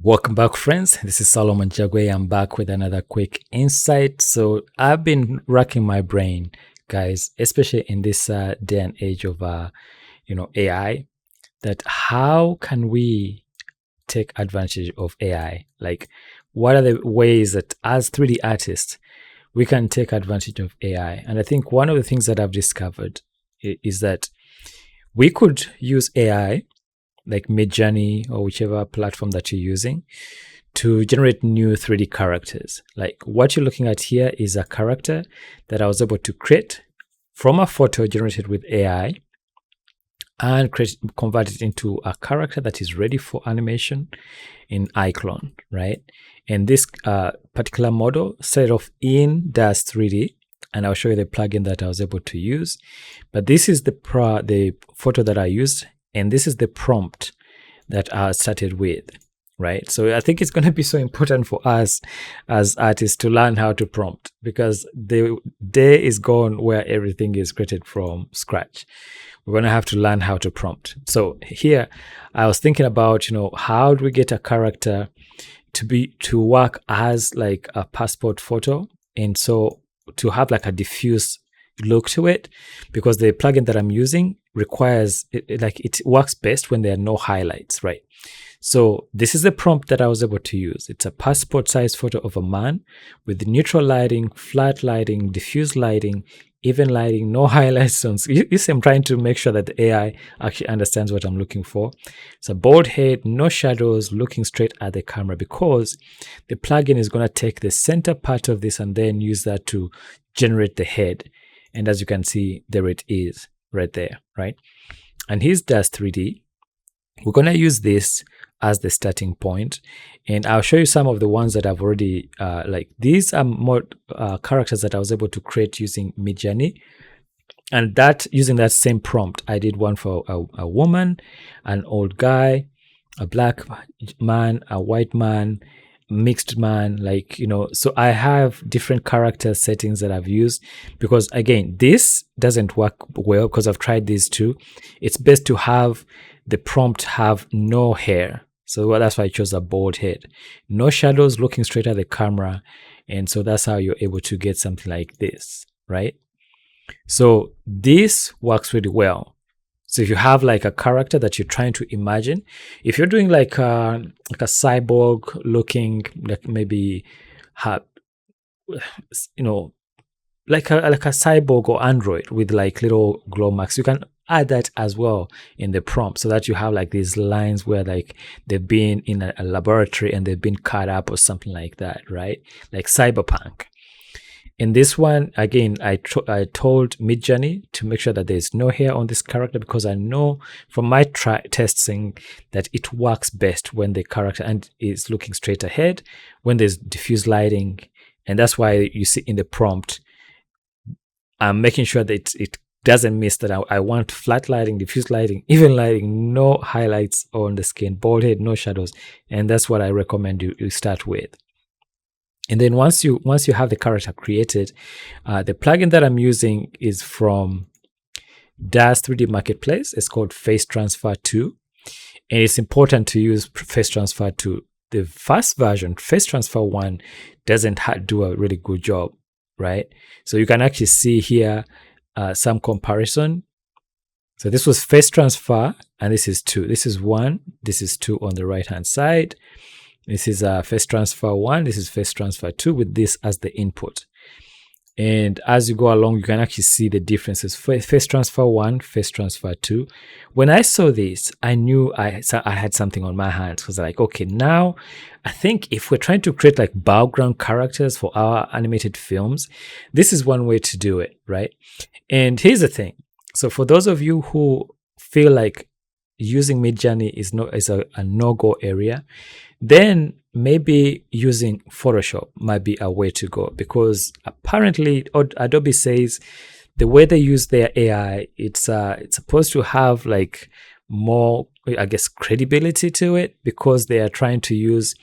Welcome back, friends. This is Solomon Jagwe. I'm back with another quick insight. So I've been racking my brain, guys, especially in this day and age of AI. That how can we take advantage of AI? Like, what are the ways that as 3D artists we can take advantage of AI? And I think one of the things that I've discovered is that we could use AI like Midjourney or whichever platform that you're using to generate new 3D characters. Like what you're looking at here is a character that I was able to create from a photo generated with AI and convert it into a character that is ready for animation in iClone, right? And this particular model set off in DAZ 3D, and I'll show you the plugin that I was able to use. But this is the photo that I used, and this is the prompt that I started with, right? So I think it's going to be so important for us as artists to learn how to prompt, because the day is gone where everything is created from scratch. We're going to have to learn how to prompt. So here I was thinking about, how do we get a character to work as like a passport photo, and so to have like a diffuse look to it, because the plugin that I'm using requires it works best when there are no highlights, right? So this is the prompt that I was able to use. It's a passport size photo of a man with neutral lighting, flat lighting, diffuse lighting, even lighting, no highlights. You see, I'm trying to make sure that the AI actually understands what I'm looking for. It's a bald head, no shadows, looking straight at the camera, because the plugin is going to take the center part of this and then use that to generate the head. And as you can see, there it is right there, right? And here's DAZ 3D. We're going to use this as the starting point, and I'll show you some of the ones that I've already like. These are more characters that I was able to create using Midjourney, and that using that same prompt, I did one for a woman, an old guy, a black man, a white man, mixed man, so I have different character settings that I've used, because again, this doesn't work well because I've tried these two. It's best to have the prompt have no hair, so that's why I chose a bald head, no shadows, looking straight at the camera, and so that's how you're able to get something like this, right? So this works really well. So if you have like a character that you're trying to imagine, if you're doing like a cyborg looking, like maybe like a cyborg or android with like little glow marks, you can add that as well in the prompt, so that you have like these lines where like they've been in a laboratory and they've been cut up or something like that, right? Like cyberpunk. In this one, again, I told Midjourney to make sure that there's no hair on this character, because I know from my testing that it works best when the character and is looking straight ahead, when there's diffuse lighting, and that's why you see in the prompt, I'm making sure that it doesn't miss that. I want flat lighting, diffuse lighting, even lighting, no highlights on the skin, bald head, no shadows, and that's what I recommend you start with. And then once you have the character created, the plugin that I'm using is from DAZ 3D Marketplace. It's called Face Transfer 2. And it's important to use Face Transfer 2. The first version, Face Transfer 1, doesn't do a really good job, right? So you can actually see here some comparison. So this was Face Transfer, and this is 2. This is 1, this is 2 on the right-hand side. This is Face Transfer 1, this is Face Transfer 2 with this as the input. And as you go along, you can actually see the differences. Face Transfer 1, Face Transfer 2. When I saw this, I knew I had something on my hands, because like, okay, now I think if we're trying to create like background characters for our animated films, this is one way to do it, right? And here's the thing. So for those of you who feel like using Midjourney is a no-go area, then maybe using Photoshop might be a way to go, because apparently Adobe says the way they use their AI, it's supposed to have like more, I guess, credibility to it, because they are trying to use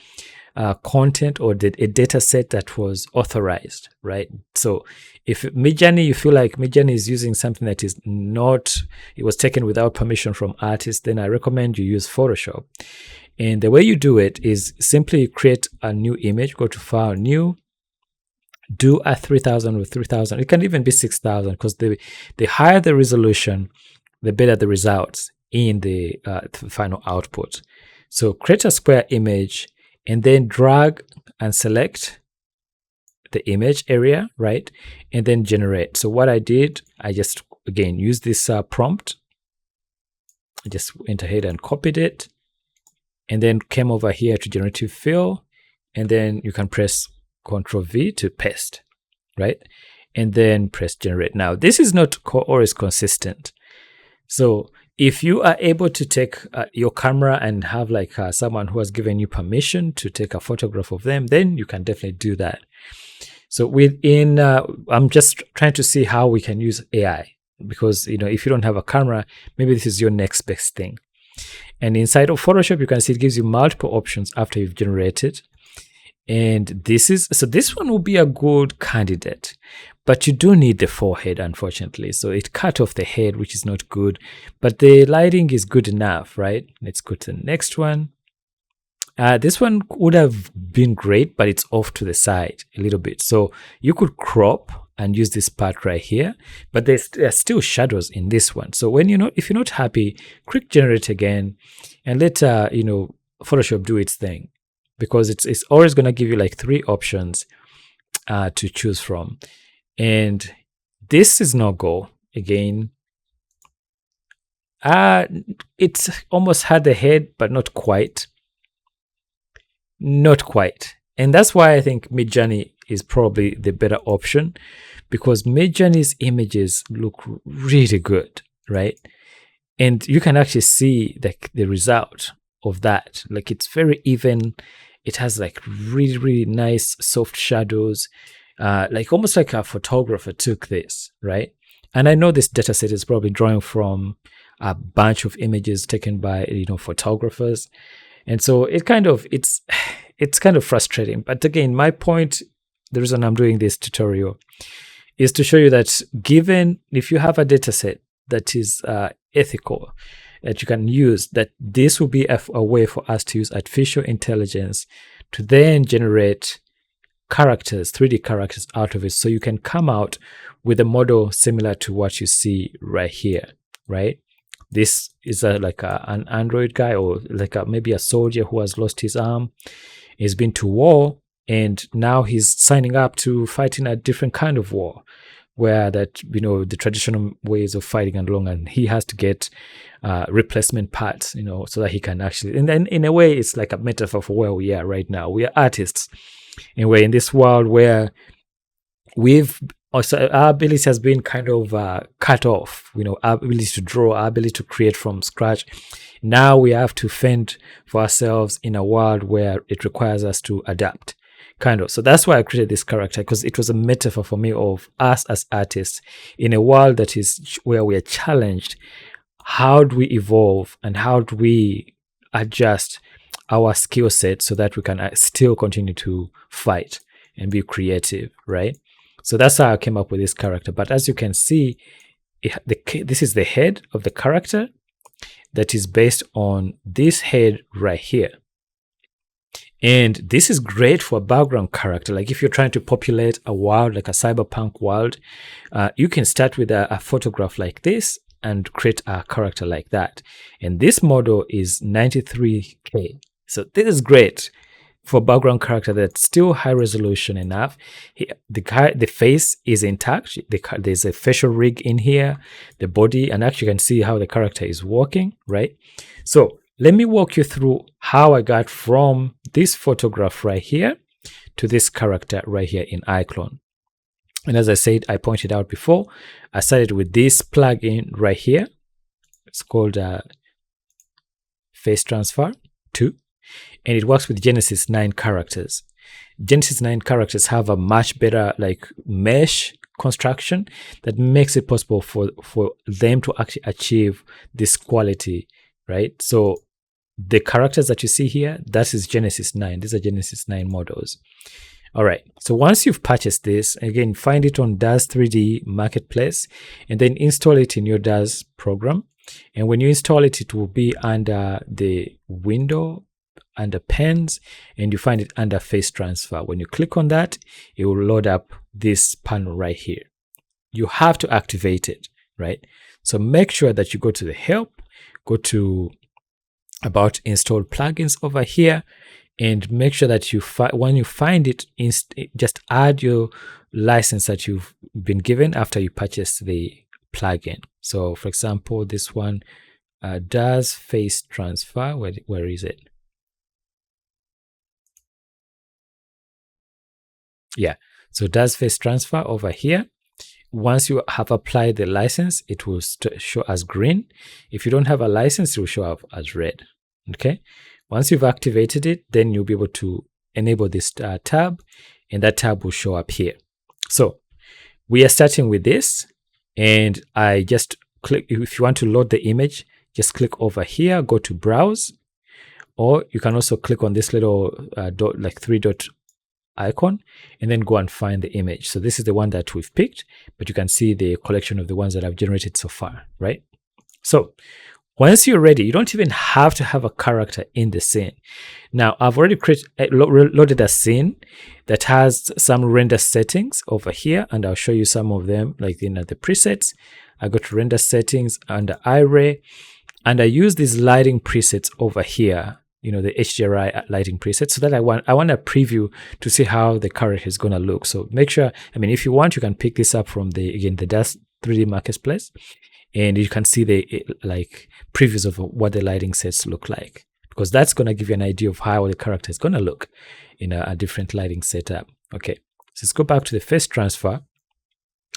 content or a data set that was authorized, right? So if Midjourney, you feel like Midjourney is using something that is not, it was taken without permission from artists, then I recommend you use Photoshop. And the way you do it is simply create a new image, go to File, New, do a 3000 or 3000. It can even be 6000 because the higher the resolution, the better the results in the final output. So create a square image and then drag and select the image area, right? And then generate. So what I did, I just, again, use this prompt. I just went ahead and copied it and then came over here to generative fill. And then you can press Ctrl V to paste, right? And then press generate. Now, this is not always consistent. So if you are able to take your camera and have like someone who has given you permission to take a photograph of them, then you can definitely do that. So within, I'm just trying to see how we can use AI, because, you know, if you don't have a camera, maybe this is your next best thing. And inside of Photoshop, you can see it gives you multiple options after you've generated. And this one will be a good candidate, but you do need the forehead, unfortunately. So it cut off the head, which is not good, but the lighting is good enough, right? Let's go to the next one. This one would have been great, but it's off to the side a little bit. So you could crop and use this part right here, but there are still shadows in this one. So when if you're not happy, click generate again and let Photoshop do its thing, because it's always going to give you like 3 options to choose from. And this is no go again. It's almost had the head, but not quite. Not quite. And that's why I think Midjourney is probably the better option, because Midjourney's images look really good, right? And you can actually see the result of that. Like, it's very even. It has like really, really nice soft shadows, like almost like a photographer took this, right? And I know this data set is probably drawing from a bunch of images taken by photographers. And so it's kind of frustrating. But again, my point, the reason I'm doing this tutorial is to show you that given if you have a data set that is ethical, that you can use, that this will be a way for us to use artificial intelligence to then generate characters, 3D characters out of it. So you can come out with a model similar to what you see right here, right? This is like an android guy, or like maybe a soldier who has lost his arm. He's been to war, and now he's signing up to fight in a different kind of war, where the traditional ways of fighting are long, and he has to get replacement parts, so that he can actually. And then in a way, it's like a metaphor for where we are right now. We are artists, and we're in this world where our ability has been kind of cut off. Our ability to draw, our ability to create from scratch. Now we have to fend for ourselves in a world where it requires us to adapt, kind of. So that's why I created this character, because it was a metaphor for me of us as artists in a world that is where we are challenged. How do we evolve, and how do we adjust our skill set so that we can still continue to fight and be creative, right? So that's how I came up with this character. But as you can see, this is the head of the character that is based on this head right here. And this is great for a background character. Like if you're trying to populate a world, like a cyberpunk world, you can start with a photograph like this and create a character like that. And this model is 93K. So this is great for background character that's still high resolution enough. The face is intact. There's a facial rig in here, the body, and actually you can see how the character is walking, right? So let me walk you through how I got from this photograph right here to this character right here in iClone. And as I said, I pointed out before, I started with this plugin right here. It's called Face Transfer 2. And it works with Genesis 9 characters. Genesis 9 characters have a much better like mesh construction that makes it possible for them to actually achieve this quality, right? So the characters that you see here, that is Genesis 9. These are Genesis 9 models. All right. So once you've purchased this, again, find it on DAZ 3D Marketplace and then install it in your DAZ program. And when you install it, it will be under the window, under pens, and you find it under face transfer. When you click on that, it will load up this panel right here. You have to activate it, right? So make sure that you go to the help, go to about install plugins over here, and make sure that when you find it, just add your license that you've been given after you purchase the plugin. So for example, this one does face transfer. Where is it? Yeah, so does face transfer over here. Once you have applied the license, it will show as green. If you don't have a license, it will show up as red. Okay. Once you've activated it, then you'll be able to enable this tab, and that tab will show up here. So we are starting with this, and I just click. If you want to load the image, just click over here, go to browse, or you can also click on this little dot, like 3-dot icon, and then go and find the image. So this is the one that we've picked, but you can see the collection of the ones that I've generated so far, right? So once you're ready, you don't even have to have a character in the scene. Now, I've already loaded a scene that has some render settings over here, and I'll show you some of them, like the presets. I go to render settings under iRay, and I use these lighting presets over here, the HDRI lighting presets, so that I want a preview to see how the character is going to look. So make sure, if you want, you can pick this up from the DAZ 3D Marketplace, and you can see the previews of what the lighting sets look like, because that's going to give you an idea of how the character is going to look in a different lighting setup. Okay, so let's go back to the face transfer,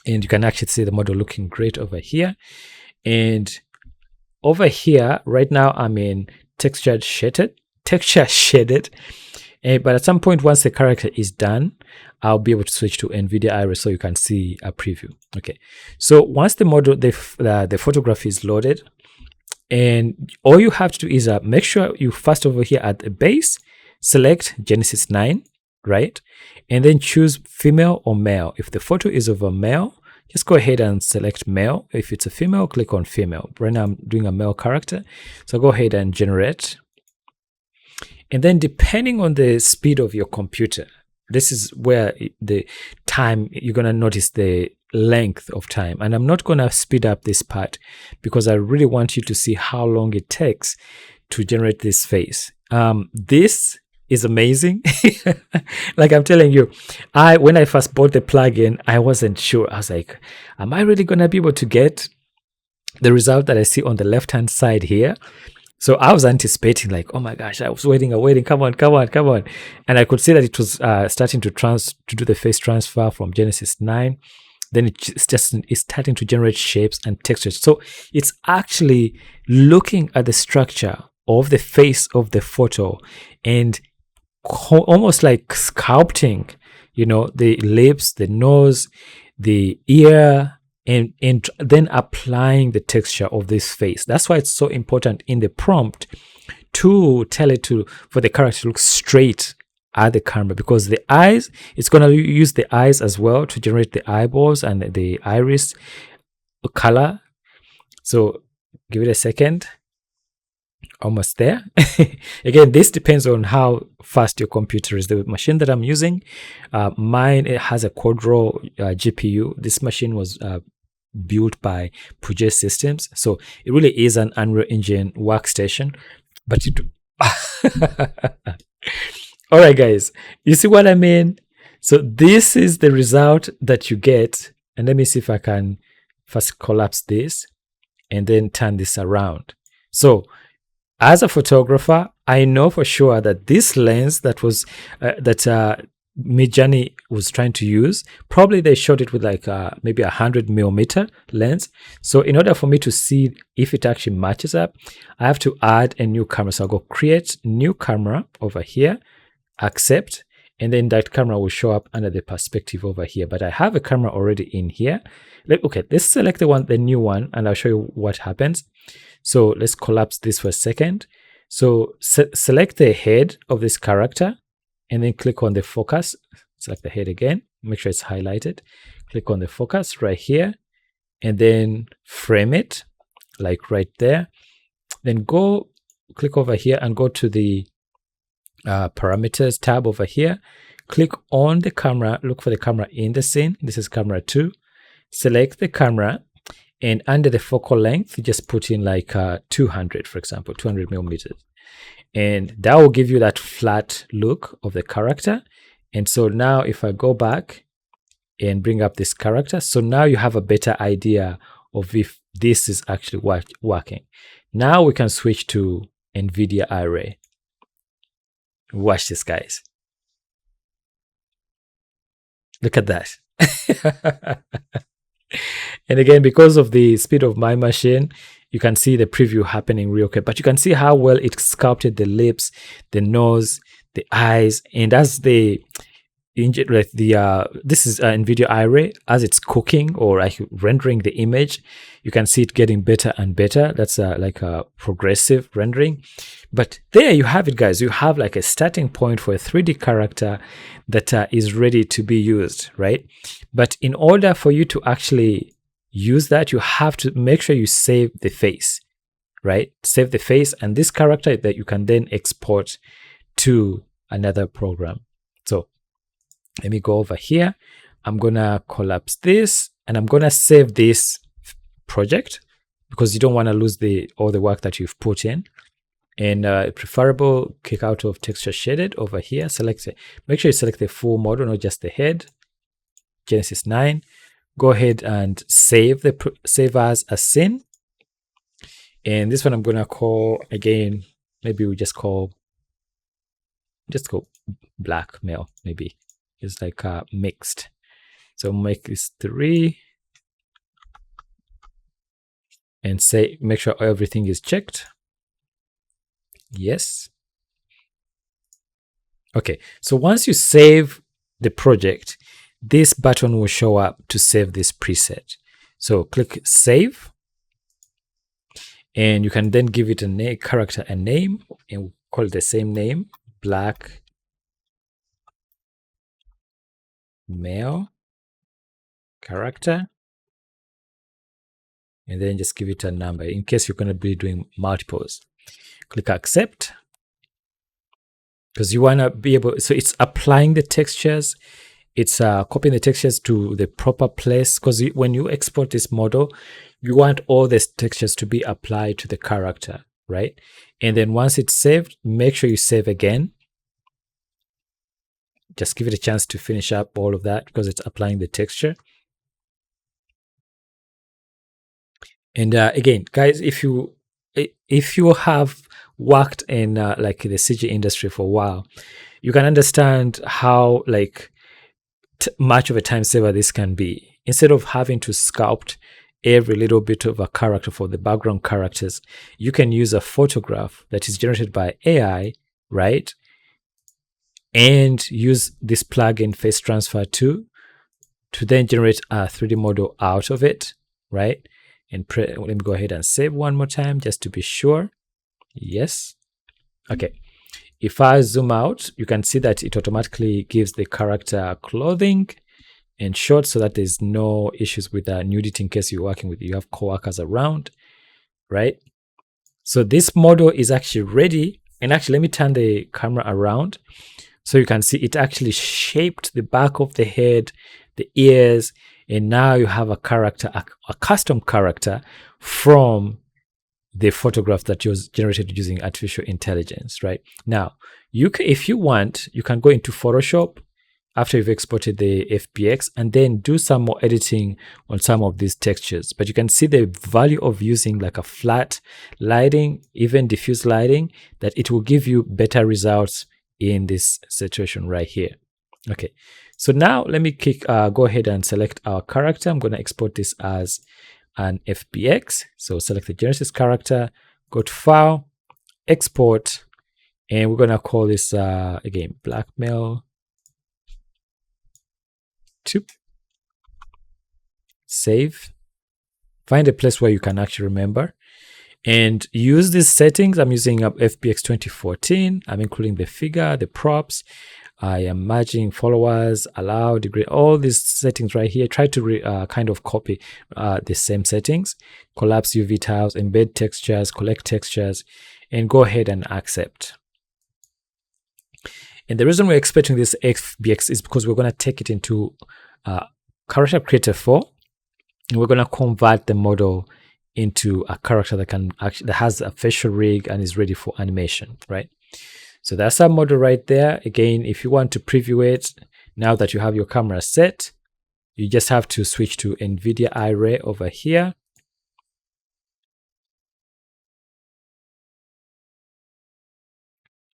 and you can actually see the model looking great over here. And over here right now, I'm in texture shaded, but at some point, once the character is done, I'll be able to switch to NVIDIA Iris so you can see a preview. Okay, so once the model, the photograph is loaded, and all you have to do is make sure you first over here at the base, select Genesis 9, right? And then choose female or male. If the photo is of a male, just go ahead and select male. If it's a female, click on female. Right now I'm doing a male character, so go ahead and generate. And then depending on the speed of your computer, this is where the time, you're going to notice the length of time. And I'm not going to speed up this part because I really want you to see how long it takes to generate this face. This is amazing. Like I'm telling you, when I first bought the plugin, I wasn't sure. I was like, am I really going to be able to get the result that I see on the left-hand side here? So I was anticipating, like, oh my gosh, I was waiting, come on. And I could see that it was starting to do the face transfer from Genesis 9. Then it's starting to generate shapes and textures. So it's actually looking at the structure of the face of the photo and almost like sculpting, the lips, the nose, the ear, and then applying the texture of this face. That's why it's so important in the prompt to tell it for the character to look straight at the camera, because the eyes, it's going to use the eyes as well to generate the eyeballs and the iris color. So give it a second. Almost there. Again, this depends on how fast your computer is. The machine that I'm using, mine, it has a Quadro GPU. This machine was built by Puget Systems, so it really is an Unreal Engine workstation. But all right, guys, you see what I mean? So this is the result that you get. And let me see if I can first collapse this and then turn this around. So as a photographer, I know for sure that this lens that was Midjourney was trying to use, probably they shot it with like maybe 100mm lens. So in order for me to see if it actually matches up, I have to add a new camera. So I'll go create new camera over here, accept, and then that camera will show up under the perspective over here. But I have a camera already in here. Okay, let's select the new one, and I'll show you what happens. So let's collapse this for a second. So select the head of this character and then click on the focus. Select the head again, make sure it's highlighted. Click on the focus right here and then frame it like right there. Then go click over here and go to the parameters tab over here. Click on the camera, look for the camera in the scene. This is camera 2. Select the camera and under the focal length, just put in like 200, for example, 200 millimeters. And that will give you that flat look of the character. And so now if I go back and bring up this character, so now you have a better idea of if this is actually working. Now we can switch to NVIDIA Array. Watch this, guys. Look at that. And again, because of the speed of my machine, you can see the preview happening real quick. But you can see how well it sculpted the lips, the nose, the eyes, and as the this is NVIDIA Array, as it's cooking or like rendering the image, you can see it getting better and better. That's like a progressive rendering. But there you have it, guys. You have like a starting point for a 3D character that is ready to be used, right? But in order for you to actually use that, you have to make sure you save the face, right? Save the face and this character that you can then export to another program. So let me go over here. I'm gonna collapse this and I'm gonna save this project because you don't want to lose all the work that you've put in. And preferable, click out of texture shaded over here. Select it. Make sure you select the full model, not just the head. Genesis 9. Go ahead and save as a scene. And this one I'm gonna call again. Maybe we just go black male. Maybe it's like mixed. So make this 3 and make sure everything is checked. Yes. Okay, so once you save the project, this button will show up to save this preset. So click save, and you can then give it a character a name, and we'll call it the same name, black male character, and then just give it a number in case you're going to be doing multiples. Click accept, because you want to be able, so it's applying the textures, it's copying the textures to the proper place, because when you export this model, you want all the textures to be applied to the character, right? And then once it's saved, make sure you save again. Just give it a chance to finish up all of that because it's applying the texture. And again, guys, if you have worked in like the CG industry for a while, you can understand how like much of a time saver this can be. Instead of having to sculpt every little bit of a character for the background characters, you can use a photograph that is generated by AI, right? And use this plugin Face Transfer 2 to then generate a 3D model out of it, right? And let me go ahead and save one more time just to be sure. Yes. Okay. If I zoom out, you can see that it automatically gives the character clothing and shorts so that there's no issues with nudity in case you have co-workers around, right? So this model is actually ready. And actually, let me turn the camera around so you can see it actually shaped the back of the head, the ears, and now you have a character, a custom character from the photograph that was generated using artificial intelligence, right? Now, if you want, you can go into Photoshop after you've exported the FBX and then do some more editing on some of these textures. But you can see the value of using like a flat lighting, even diffuse lighting, that it will give you better results in this situation right here. Okay, so now let me go ahead and select our character. I'm going to export this as an FBX. So select the Genesis character, go to File, Export, and we're going to call this again blackmail 2. Save. Find a place where you can actually remember. and use these settings. I'm using FBX 2014. I'm including the figure, the props. I am merging followers, allow, degree, all these settings right here. Try to kind of copy the same settings. Collapse UV tiles, embed textures, collect textures, and go ahead and accept. And the reason we're expecting this FBX is because we're going to take it into Character Creator 4, and we're going to convert the model into a character that has a facial rig and is ready for animation, right? So that's our model right there. Again, if you want to preview it, now that you have your camera set, you just have to switch to NVIDIA Array over here.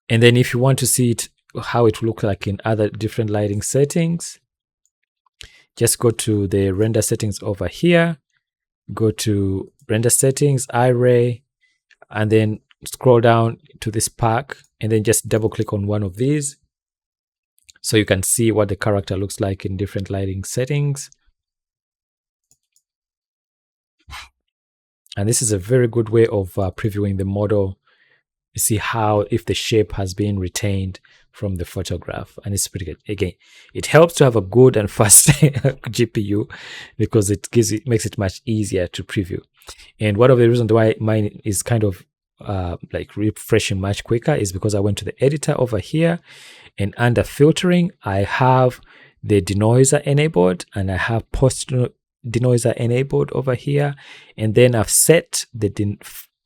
And then if you want to see it, how it will look like in other different lighting settings, just go to the render settings over here, go to render settings, array, and then scroll down to this pack, and then just double click on one of these so you can see what the character looks like in different lighting settings. And this is a very good way of previewing the model. You see how if the shape has been retained from the photograph, and it's pretty good. Again, it helps to have a good and fast GPU because it makes it much easier to preview. And one of the reasons why mine is kind of like refreshing much quicker is because I went to the editor over here, and under filtering I have the denoiser enabled and I have post denoiser enabled over here, and then I've set the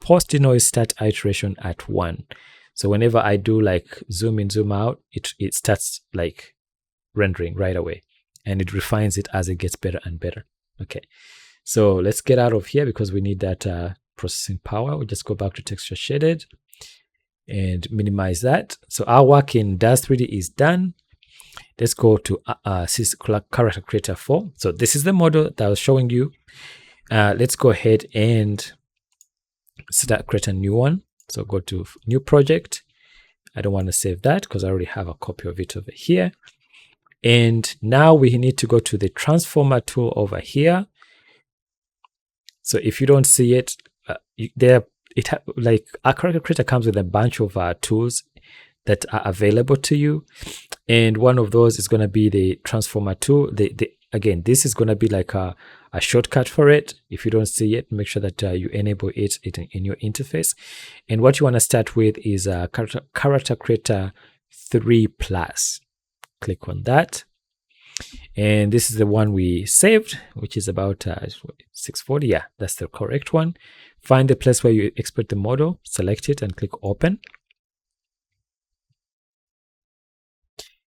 post denoise start iteration at 1. So whenever I do like zoom in, zoom out, it starts like rendering right away, and it refines it as it gets better and better. Okay, so let's get out of here because we need that processing power. We'll just go back to texture shaded and minimize that. So our work in DAZ 3D is done. Let's go to Character Creator 4. So this is the model that I was showing you. Let's go ahead and create a new one. So go to new project. I don't want to save that because I already have a copy of it over here. And now we need to go to the transformer tool over here. So if you don't see it, like our Character Creator comes with a bunch of tools that are available to you, and one of those is going to be the transformer tool. Again, this is going to be like a shortcut for it. If you don't see it, make sure that you enable it in your interface. And what you want to start with is Character Creator 3 Plus. Click on that. And this is the one we saved, which is about 640. Yeah, that's the correct one. Find the place where you export the model, select it, and click open.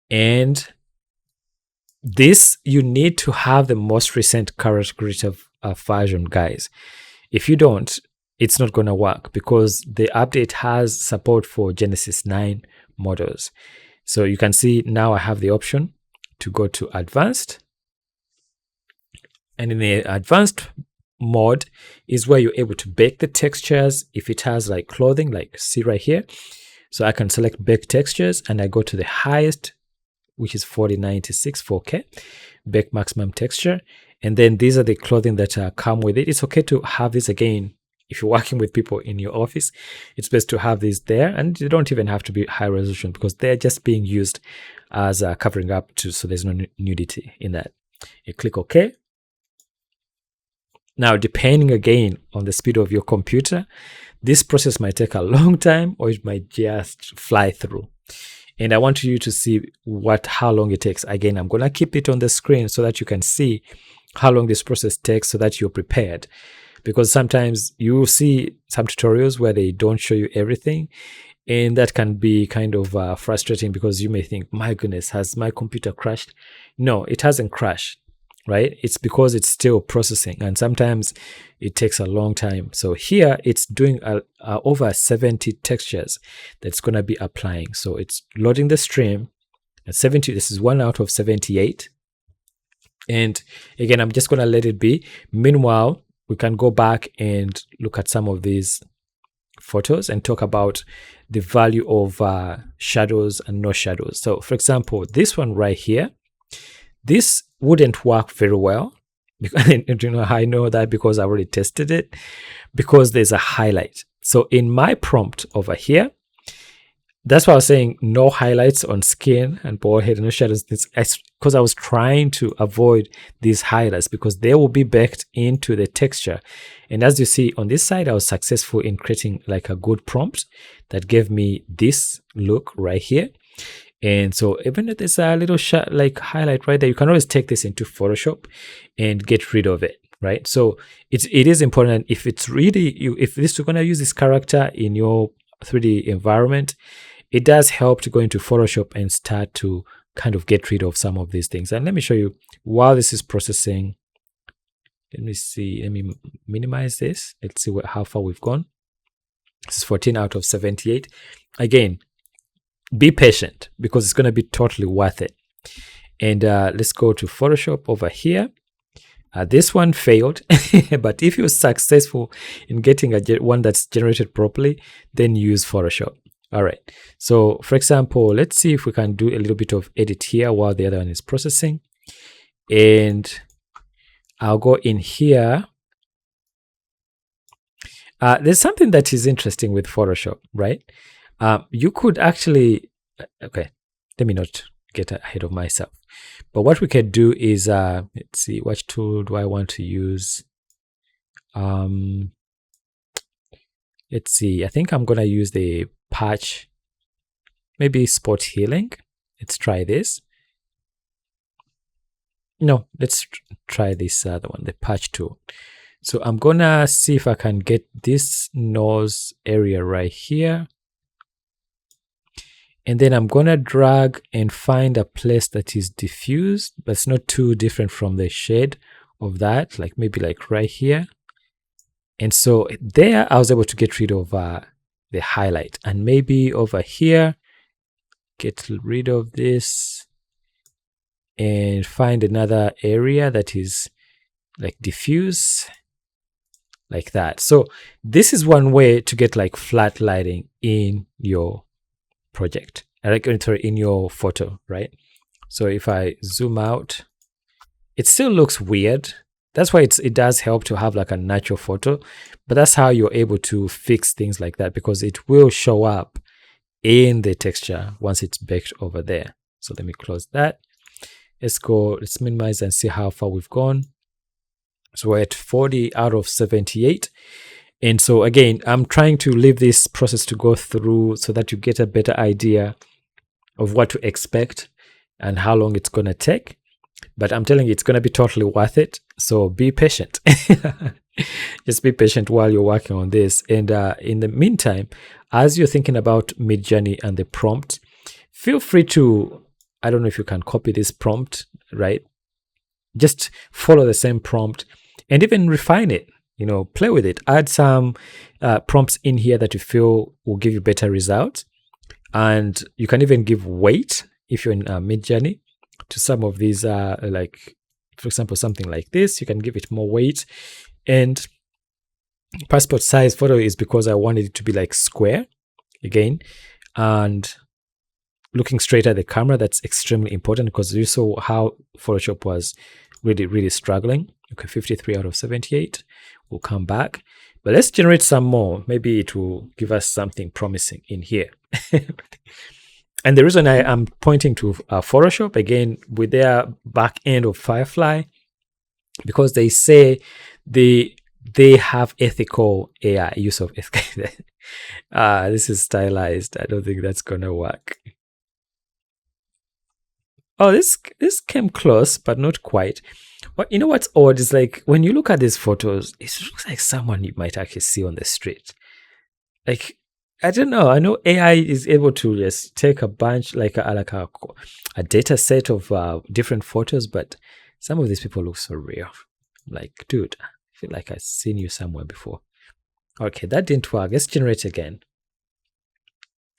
And this, you need to have the most recent Character Creator version, guys. If you don't, it's not going to work because the update has support for Genesis 9 models. So you can see now I have the option to go to advanced, and in the advanced mode is where you're able to bake the textures. If it has like clothing, like see right here, so I can select bake textures and I go to the highest, which is 4096 4K, bake maximum texture, and then these are the clothing that come with it. It's okay to have this again. If you're working with people in your office, it's best to have these there, and they don't even have to be high resolution because they're just being used as covering up so there's no nudity in that. You click OK. Now, depending again on the speed of your computer, this process might take a long time or it might just fly through. And I want you to see how long it takes. Again, I'm going to keep it on the screen so that you can see how long this process takes so that you're prepared. Because sometimes you see some tutorials where they don't show you everything, and that can be kind of frustrating because you may think, my goodness, has my computer crashed? No, it hasn't crashed, right? It's because it's still processing, and sometimes it takes a long time. So here it's doing over 70 textures that's going to be applying. So it's loading the stream at 70. This is 1 out of 78. And again, I'm just going to let it be. Meanwhile, we can go back and look at some of these photos and talk about the value of shadows and no shadows. So for example, this one right here, this wouldn't work very well because you know how I know that? Because I already tested it, because there's a highlight. So in my prompt over here, that's why I was saying no highlights on skin and bald head, no shadows. Because I was trying to avoid these highlights because they will be baked into the texture. And as you see on this side, I was successful in creating like a good prompt that gave me this look right here. And so even if there's a little like highlight right there, you can always take this into Photoshop and get rid of it, right? So it is important, if it's really if this you're going to use this character in your 3D environment, it does help to go into Photoshop and start to kind of get rid of some of these things. And let me show you while this is processing. Let me see. Let me minimize this. Let's see how far we've gone. This is 14 out of 78. Again, be patient because it's going to be totally worth it. And let's go to Photoshop over here. This one failed, but if you're successful in getting one that's generated properly, then use Photoshop. All right. So for example, let's see if we can do a little bit of edit here while the other one is processing. And I'll go in here. There's something that is interesting with Photoshop, right? You could actually, okay, let me not get ahead of myself. But what we can do is, let's see, what tool do I want to use? Let's see, I think I'm going to use the patch, maybe spot healing. Let's try this. No, let's try this other one, the patch tool. So I'm going to see if I can get this nose area right here. And then I'm going to drag and find a place that is diffused, but it's not too different from the shade of that, like maybe like right here. And so there I was able to get rid of the highlight. And maybe over here, get rid of this and find another area that is like diffuse, like that. So this is one way to get like flat lighting in your project, like in your photo, right? So if I zoom out, it still looks weird. That's why it does help to have like a natural photo, but that's how you're able to fix things like that, because it will show up in the texture once it's baked over there. So let me close that. Let's minimize and see how far we've gone. So we're at 40 out of 78. And so again, I'm trying to leave this process to go through so that you get a better idea of what to expect and how long it's going to take. But I'm telling you, it's going to be totally worth it. So be patient. Just be patient while you're working on this. And in the meantime, as you're thinking about Midjourney and the prompt, feel free to, I don't know if you can copy this prompt, right? Just follow the same prompt and even refine it. You know, play with it. Add some prompts in here that you feel will give you better results. And you can even give weight if you're in Midjourney to some of these, like, for example, something like this. You can give it more weight. And passport size photo is because I wanted it to be like square again. And looking straight at the camera, that's extremely important because you saw how Photoshop was really, really struggling. Okay, 53 out of 78. We'll come back. But let's generate some more. Maybe it will give us something promising in here. And the reason I am pointing to Photoshop, again, with their back end of Firefly, because they say they have ethical AI, use of ethical. This is stylized. I don't think that's going to work. Oh, this came close, but not quite. But you know what's odd is like when you look at these photos, it looks like someone you might actually see on the street. Like, I don't know. I know AI is able to just take a bunch, like a data set of different photos, but some of these people look so real. Like, dude, I feel like I've seen you somewhere before. Okay, that didn't work. Let's generate again.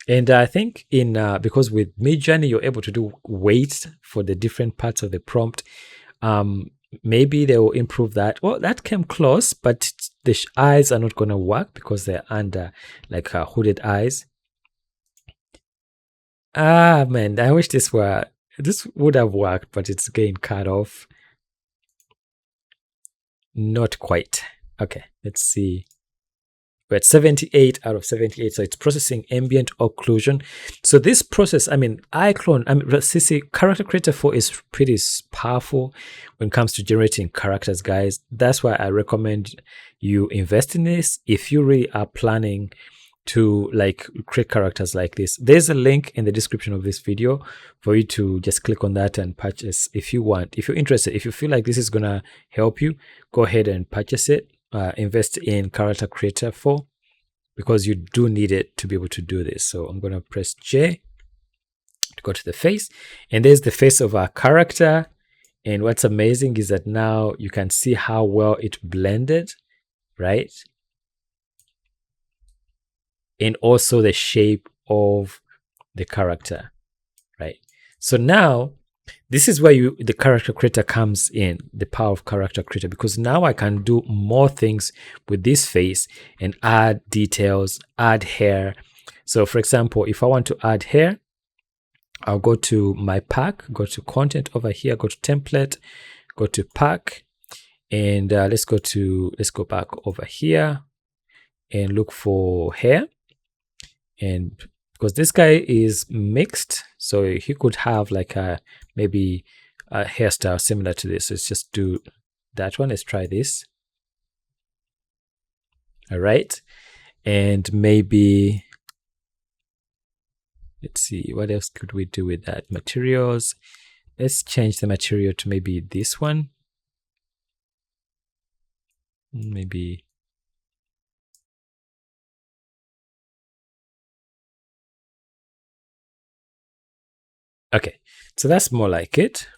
And I think in because with Midjourney, you're able to do weights for the different parts of the prompt. Maybe they will improve that. Well, that came close, but the eyes are not going to work because they're under like hooded eyes. Ah, man, I wish this would have worked, but it's getting cut off. Not quite. Okay, let's see. We're at 78 out of 78, so it's processing ambient occlusion. So this process, I mean, iClone, CC Character Creator 4 is pretty powerful when it comes to generating characters, guys. That's why I recommend you invest in this if you really are planning to like create characters like this. There's a link in the description of this video for you to just click on that and purchase if you want. If you're interested, if you feel like this is gonna help you, go ahead and purchase it. Invest in Character Creator 4 because you do need it to be able to do this. So I'm gonna press J to go to the face, and there's the face of our character. And what's amazing is that now you can see how well it blended, right? And also the shape of the character, right? So now this is where the character creator comes in, the power of character creator, because now I can do more things with this face and add details, add hair. So for example, if I want to add hair, I'll go to my pack, go to content over here, go to template, go to pack, and let's go back over here and look for hair. And because this guy is mixed, so he could have like maybe a hairstyle similar to this. Let's just do that one. Let's try this. All right. And maybe, let's see, what else could we do with that? Materials. Let's change the material to maybe this one. Maybe. Okay, so that's more like it.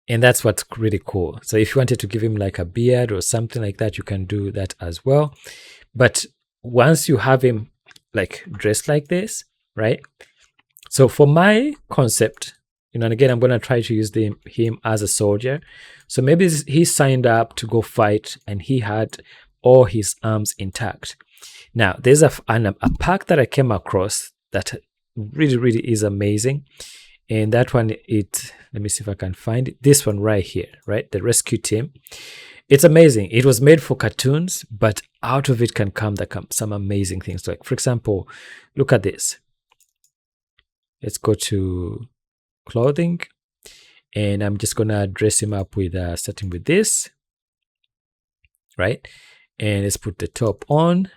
And that's what's really cool. So if you wanted to give him like a beard or something like that, you can do that as well. But once you have him like dressed like this, right? So for my concept, and again, I'm going to try to use him as a soldier. So maybe he signed up to go fight and he had all his arms intact. Now, there's a pack that I came across that really, really is amazing. And that one, let me see if I can find it. This one right here, right? The rescue team. It's amazing. It was made for cartoons, but out of it can come some amazing things. Like, for example, look at this. Let's go to clothing. And I'm just going to dress him up with, starting with this, right? And let's put the top on.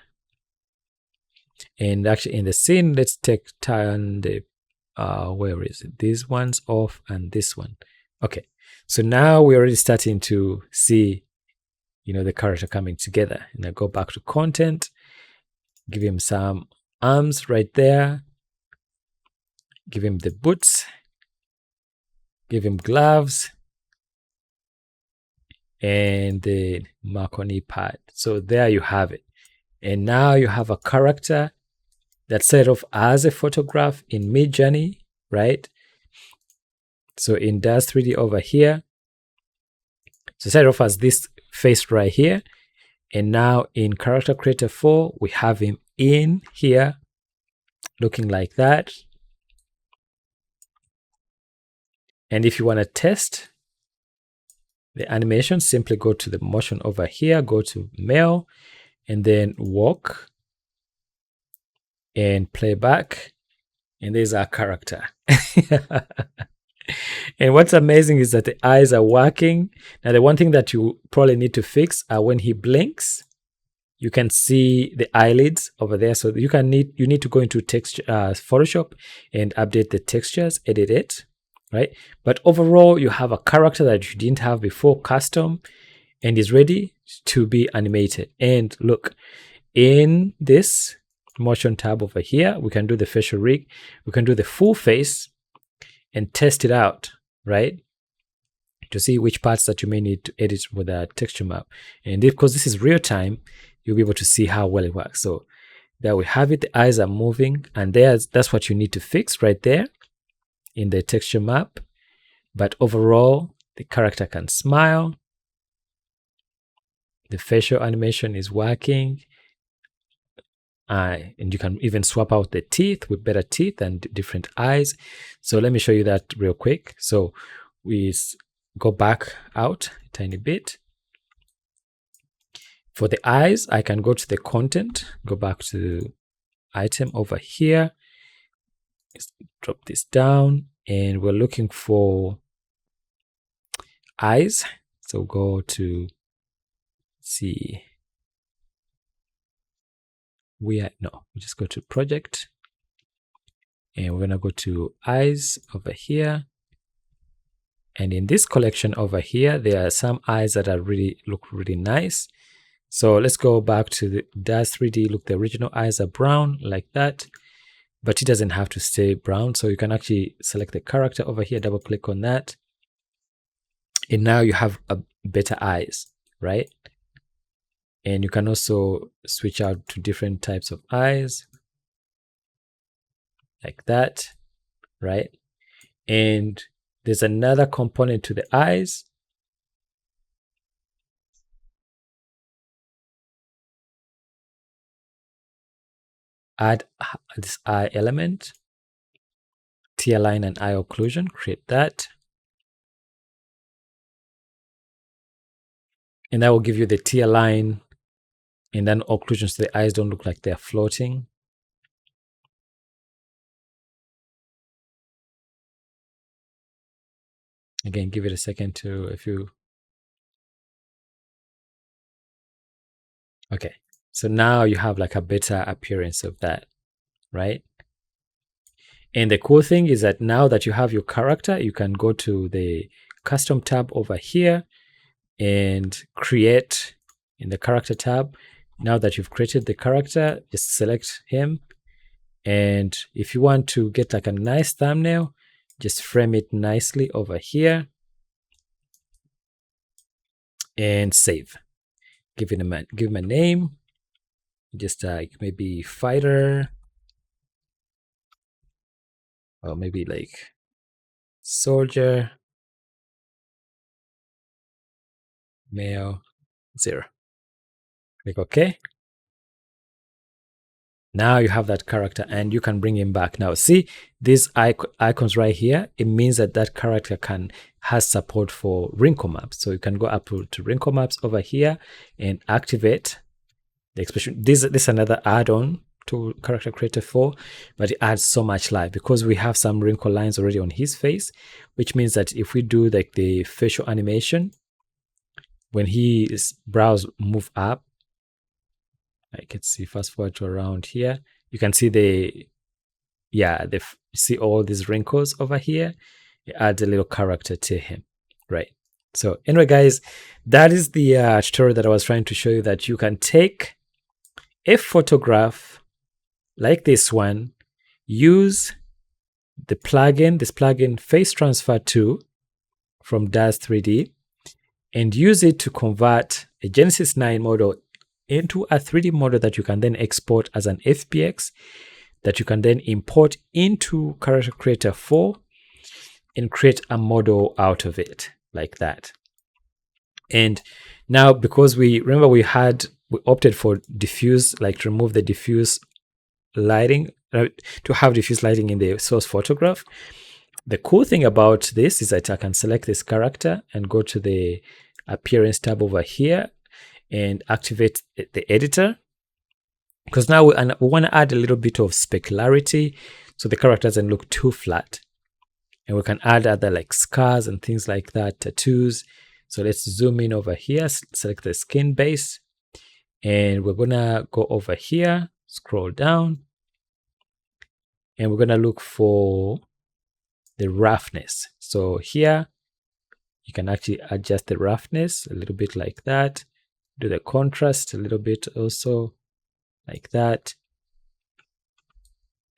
And actually in the scene, let's turn the where is it? These ones off and this one. Okay, so now we're already starting to see, the character coming together. And I go back to content, give him some arms right there, give him the boots, give him gloves, and the Marconi pad. So there you have it. And now you have a character that's set off as a photograph in Midjourney, right? So in DAZ 3D over here, so set off as this face right here. And now in Character Creator 4, we have him in here looking like that. And if you want to test the animation, simply go to the motion over here, go to male, and then walk and play back. And there's our character. And what's amazing is that the eyes are working. Now, the one thing that you probably need to fix are when he blinks, you can see the eyelids over there. So you need to go into texture, Photoshop, and update the textures, edit it, right? But overall, you have a character that you didn't have before, custom, and is ready to be animated. And look, in this motion tab over here, we can do the facial rig, we can do the full face and test it out, right? To see which parts that you may need to edit with a texture map. And because this is real time, you'll be able to see how well it works. So there we have it. The eyes are moving, and that's what you need to fix right there in the texture map. But overall, the character can smile. The facial animation is working. And you can even swap out the teeth with better teeth and different eyes. So let me show you that real quick. So go back out a tiny bit. For the eyes, I can go to the content, go back to item over here, drop this down, and we're looking for eyes. So go to see. We just go to project, and we're gonna go to eyes over here. And in this collection over here, there are some eyes that look really nice. So let's go back to the DAZ 3D. Look, the original eyes are brown like that, but it doesn't have to stay brown. So you can actually select the character over here, double click on that. And now you have a better eyes, right? And you can also switch out to different types of eyes like that, right? And there's another component to the eyes. Add this eye element, tear line and eye occlusion, create that. And that will give you the tear line and then occlusion so the eyes don't look like they're floating. Again, give it a second to okay. So now you have like a better appearance of that, right? And the cool thing is that now that you have your character, you can go to the custom tab over here and create in the character tab. Now that you've created the character, just select him. And if you want to get like a nice thumbnail, just frame it nicely over here and save. Give him a name, just like maybe fighter, or maybe like soldier, male 0. Click OK. Now you have that character and you can bring him back. Now see these icons right here. It means that that character has support for wrinkle maps. So you can go up to wrinkle maps over here and activate the expression. This is another add-on to Character Creator 4, but it adds so much life because we have some wrinkle lines already on his face, which means that if we do like the facial animation, when his brows move up, I can see fast forward to around here, you can see see all these wrinkles over here. It adds a little character to him, right? So anyway, guys, that is the tutorial that I was trying to show you, that you can take a photograph like this one, use this plugin Face Transfer 2 from DAZ 3D, and use it to convert a Genesis 9 model into a 3D model that you can then export as an FBX that you can then import into Character Creator 4 and create a model out of it like that. And now, because we opted for diffuse, like to remove the diffuse lighting, to have diffuse lighting in the source photograph. The cool thing about this is that I can select this character and go to the appearance tab over here and activate the editor, because now we want to add a little bit of specularity so the character doesn't look too flat. And we can add other like scars and things like that, tattoos. So let's zoom in over here, select the skin base, and we're gonna go over here, scroll down, and we're gonna look for the roughness. So here you can actually adjust the roughness a little bit like that, do the contrast a little bit also like that.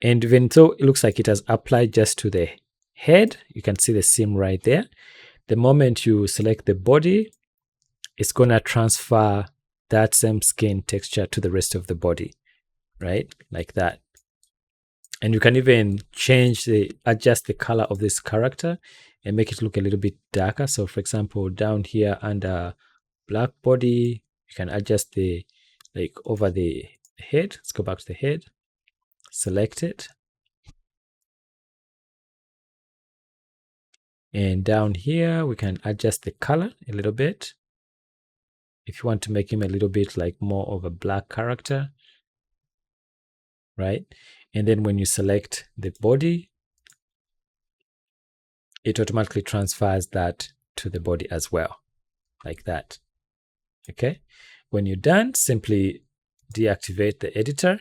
And even though it looks like it has applied just to the head, you can see the seam right there. The moment you select the body, it's going to transfer that same skin texture to the rest of the body, right? Like that. And you can even adjust the color of this character and make it look a little bit darker. So for example, down here under black body, you can adjust over the head. Let's go back to the head, select it. And down here, we can adjust the color a little bit. If you want to make him a little bit like more of a black character, right? And then when you select the body, it automatically transfers that to the body as well, like that. Okay. When you're done, simply deactivate the editor.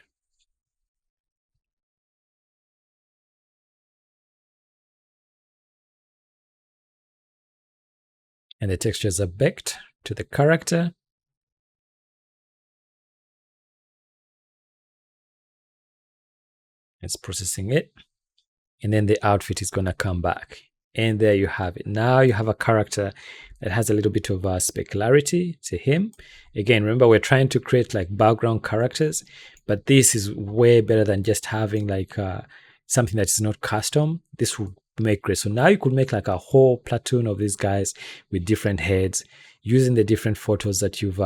And the textures are baked to the character. It's processing it. And then the outfit is going to come back. And there you have it. Now you have a character that has a little bit of specularity to him. Again, remember, we're trying to create like background characters, but this is way better than just having like something that is not custom. This would make great. So now you could make like a whole platoon of these guys with different heads using the different photos that you've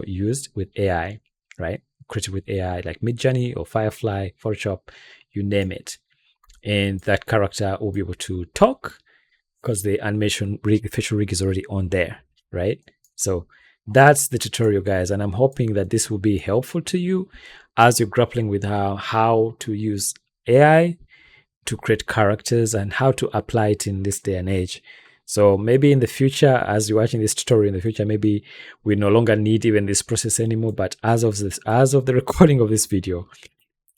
used with AI, right? Created with AI like Midjourney or Firefly, Photoshop, you name it. And that character will be able to talk because the animation rig, the facial rig is already on there, right? So that's the tutorial, guys. And I'm hoping that this will be helpful to you as you're grappling with how to use AI to create characters and how to apply it in this day and age. So maybe in the future, as you're watching this tutorial in the future, maybe we no longer need even this process anymore. But as of the recording of this video,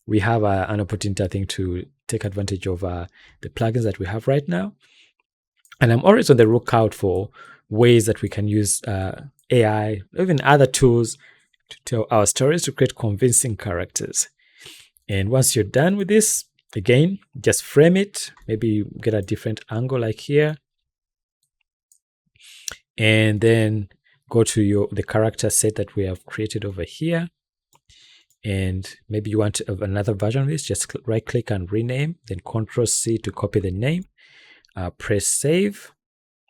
we have an opportunity, I think, to take advantage of the plugins that we have right now. And I'm always on the lookout for ways that we can use AI, or even other tools to tell our stories, to create convincing characters. And once you're done with this, again, just frame it. Maybe get a different angle like here. And then go to the character set that we have created over here. And maybe you want to have another version of this, just right click and rename, then Control C to copy the name. Press save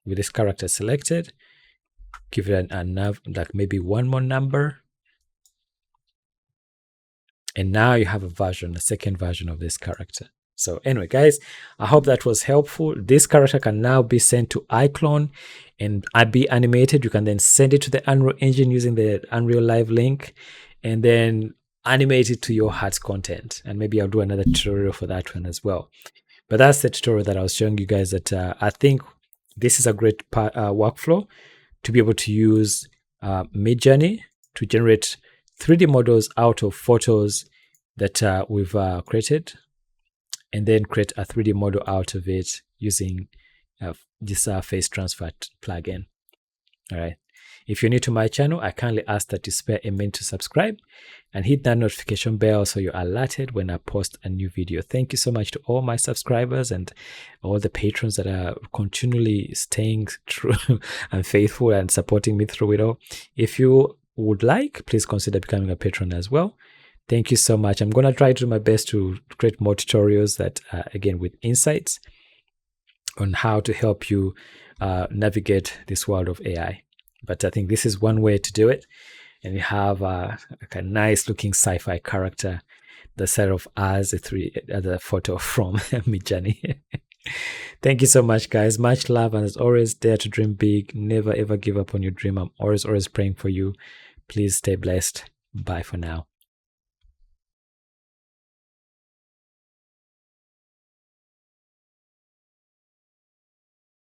with this character selected. Give it like maybe one more number. And now you have a second version of this character. So anyway, guys, I hope that was helpful. This character can now be sent to iClone and be animated. You can then send it to the Unreal Engine using the Unreal Live link, and then animate it to your heart's content. And maybe I'll do another tutorial for that one as well. But that's the tutorial that I was showing you guys, that I think this is a great workflow to be able to use Midjourney to generate 3D models out of photos that we've created, and then create a 3D model out of it using this face transfer plugin. All right. If you're new to my channel, I kindly ask that you spare a minute to subscribe and hit that notification bell so you're alerted when I post a new video. Thank you so much to all my subscribers and all the patrons that are continually staying true and faithful and supporting me through it all. If you would like, please consider becoming a patron as well. Thank you so much. I'm going to try to do my best to create more tutorials that, again, with insights on how to help you navigate this world of AI. But I think this is one way to do it. And you have like a nice looking sci-fi character, the set of as a photo from Midjourney. Thank you so much, guys. Much love. And as always, dare to dream big. Never, ever give up on your dream. I'm always praying for you. Please stay blessed. Bye for now.